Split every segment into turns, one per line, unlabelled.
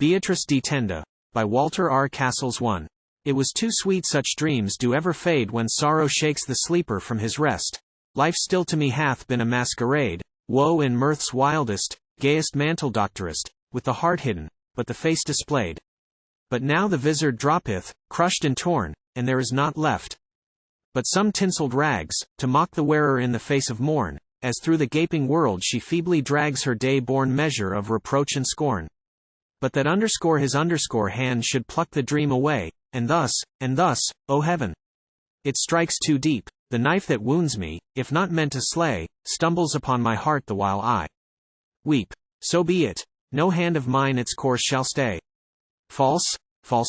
Beatrice Di Tenda, by Walter R. Cassels. 1. It was too sweet such dreams do ever fade when sorrow shakes the sleeper from his rest. Life still to me hath been a masquerade, woe in mirth's wildest, gayest mantle doctorest, with the heart hidden, but the face displayed. But now the vizard droppeth, crushed and torn, and there is naught left but some tinsell'd rags, to mock the wearer in the face of morn, as through the gaping world she feebly drags her day-born measure of reproach and scorn. But that his hand should pluck the dream away, and thus, O heaven! It strikes too deep, the knife that wounds me, if not meant to slay, stumbles upon my heart the while I weep. So be it, no hand of mine its course shall stay. False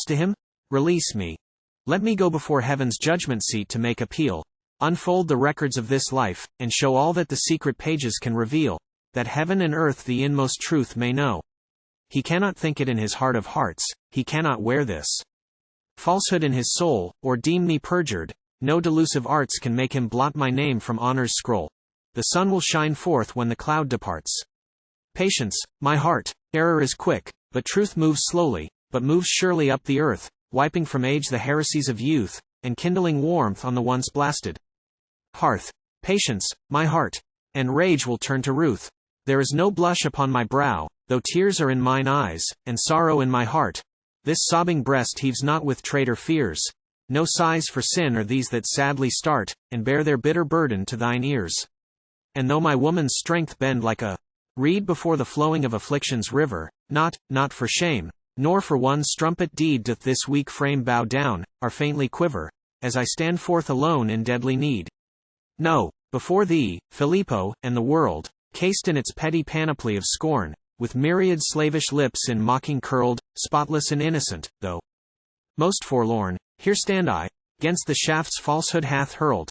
to him? Release me. Let me go before heaven's judgment seat to make appeal, unfold the records of this life, and show all that the secret pages can reveal, that heaven and earth the inmost truth may know. He cannot think it in his heart of hearts, he cannot wear this falsehood in his soul, or deem me perjured. No delusive arts can make him blot my name from honor's scroll. The sun will shine forth when the cloud departs. Patience, my heart, error is quick, but truth moves slowly, but moves surely up the earth, wiping from age the heresies of youth, and kindling warmth on the once blasted hearth. Patience, my heart, and rage will turn to ruth. There is no blush upon my brow, though tears are in mine eyes, and sorrow in my heart. This sobbing breast heaves not with traitor fears. No sighs for sin are these that sadly start, and bear their bitter burden to thine ears. And though my woman's strength bend like a reed before the flowing of affliction's river, not for shame, nor for one strumpet deed doth this weak frame bow down, or faintly quiver, as I stand forth alone in deadly need. No, before thee, Filippo, and the world, cased in its petty panoply of scorn, with myriad slavish lips in mocking curled, spotless and innocent, though most forlorn, here stand I, 'gainst the shafts falsehood hath hurled.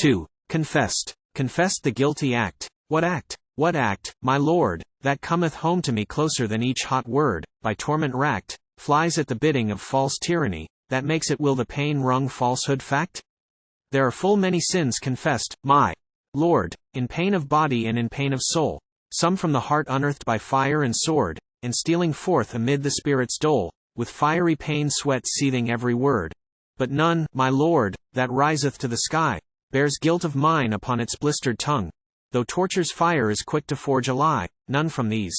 2. Confessed the guilty act. What act, my lord, that cometh home to me closer than each hot word, by torment racked, flies at the bidding of false tyranny, that makes it will the pain-wrung falsehood fact? There are full many sins confessed, my lord, in pain of body and in pain of soul, some from the heart unearthed by fire and sword, and stealing forth amid the spirit's dole, with fiery pain sweat seething every word. But none, my lord, that riseth to the sky, bears guilt of mine upon its blistered tongue. Though torture's fire is quick to forge a lie, none from these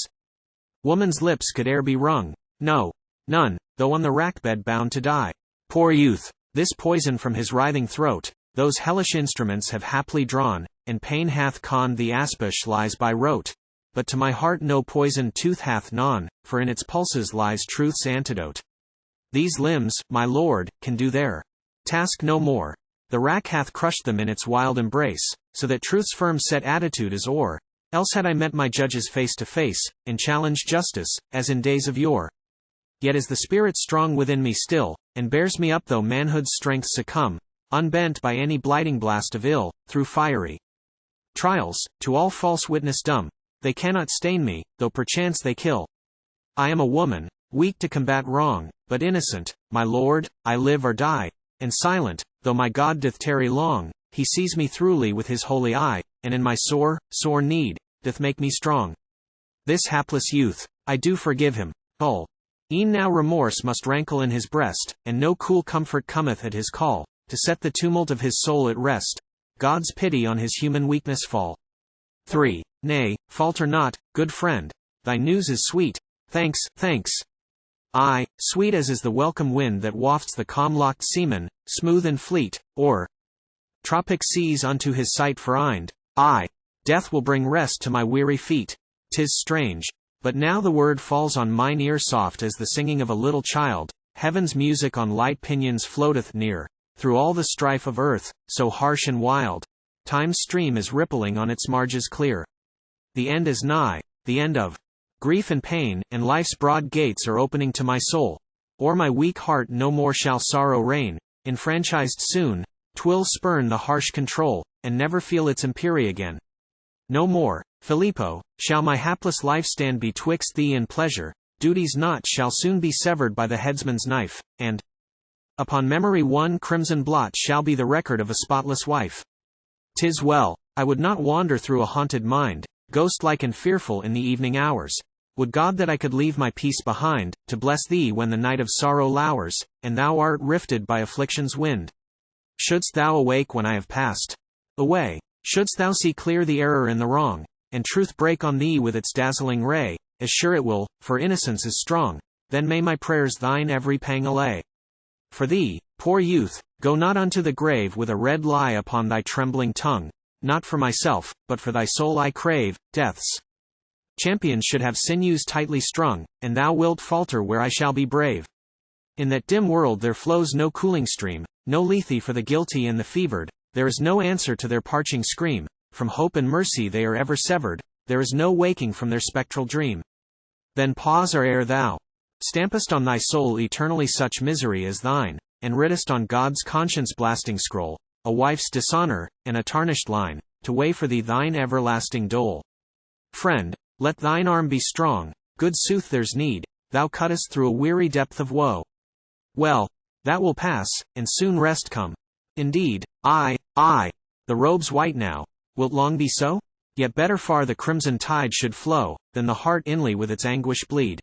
woman's lips could e'er be wrung. No, none, though on the rack-bed bound to die. Poor youth, this poison from his writhing throat, those hellish instruments have haply drawn, and pain hath conned the aspish lies by rote. But to my heart no poisoned tooth hath gnawn, for in its pulses lies truth's antidote. These limbs, my lord, can do their task no more. The rack hath crushed them in its wild embrace, so that truth's firm set attitude is o'er. Else had I met my judges face to face, and challenged justice, as in days of yore. Yet is the spirit strong within me still, and bears me up though manhood's strength succumb, unbent by any blighting blast of ill, through fiery trials, to all false witness dumb. They cannot stain me, though perchance they kill. I am a woman, weak to combat wrong, but innocent, my lord, I live or die, and silent, though my God doth tarry long. He sees me throughly with his holy eye, and in my sore need, doth make me strong. This hapless youth, I do forgive him, e'en now remorse must rankle in his breast, and no cool comfort cometh at his call, to set the tumult of his soul at rest. God's pity on his human weakness fall. 3. Nay, falter not, good friend, thy news is sweet, thanks. Aye, sweet as is the welcome wind that wafts the calm-locked seaman, smooth and fleet, o'er tropic seas unto his sight forind. Aye, death will bring rest to my weary feet. 'Tis strange, but now the word falls on mine ear soft as the singing of a little child. Heaven's music on light pinions floateth near, through all the strife of earth, so harsh and wild. Time's stream is rippling on its marges clear. The end is nigh, the end of grief and pain, and life's broad gates are opening to my soul. O'er my weak heart no more shall sorrow reign. Enfranchised soon, 'twill spurn the harsh control, and never feel its impery again. No more, Filippo, shall my hapless life stand betwixt thee and pleasure. Duty's knot shall soon be severed by the headsman's knife, and upon memory one crimson blot shall be the record of a spotless wife. 'Tis well, I would not wander through a haunted mind, ghost-like and fearful in the evening hours, Would God that I could leave my peace behind, to bless thee when the night of sorrow lowers, and thou art rifted by affliction's wind. Shouldst thou awake when I have passed away, shouldst thou see clear the error and the wrong, and truth break on thee with its dazzling ray, as sure it will, for innocence is strong, then may my prayers thine every pang allay. For thee, poor youth, go not unto the grave with a red lie upon thy trembling tongue. Not for myself, but for thy soul I crave, death's champions should have sinews tightly strung, and thou wilt falter where I shall be brave. In that dim world there flows no cooling stream, no lethe for the guilty and the fevered, there is no answer to their parching scream, from hope and mercy they are ever severed, there is no waking from their spectral dream. Then pause or ere thou stampest on thy soul eternally such misery as thine, and writtest on God's conscience-blasting scroll, a wife's dishonor, and a tarnished line, to weigh for thee thine everlasting dole. Friend, let thine arm be strong, good sooth there's need, thou cuttest through a weary depth of woe. Well, that will pass, and soon rest come. Indeed, aye, the robe's white now, wilt long be so? Yet better far the crimson tide should flow, than the heart inly with its anguish bleed.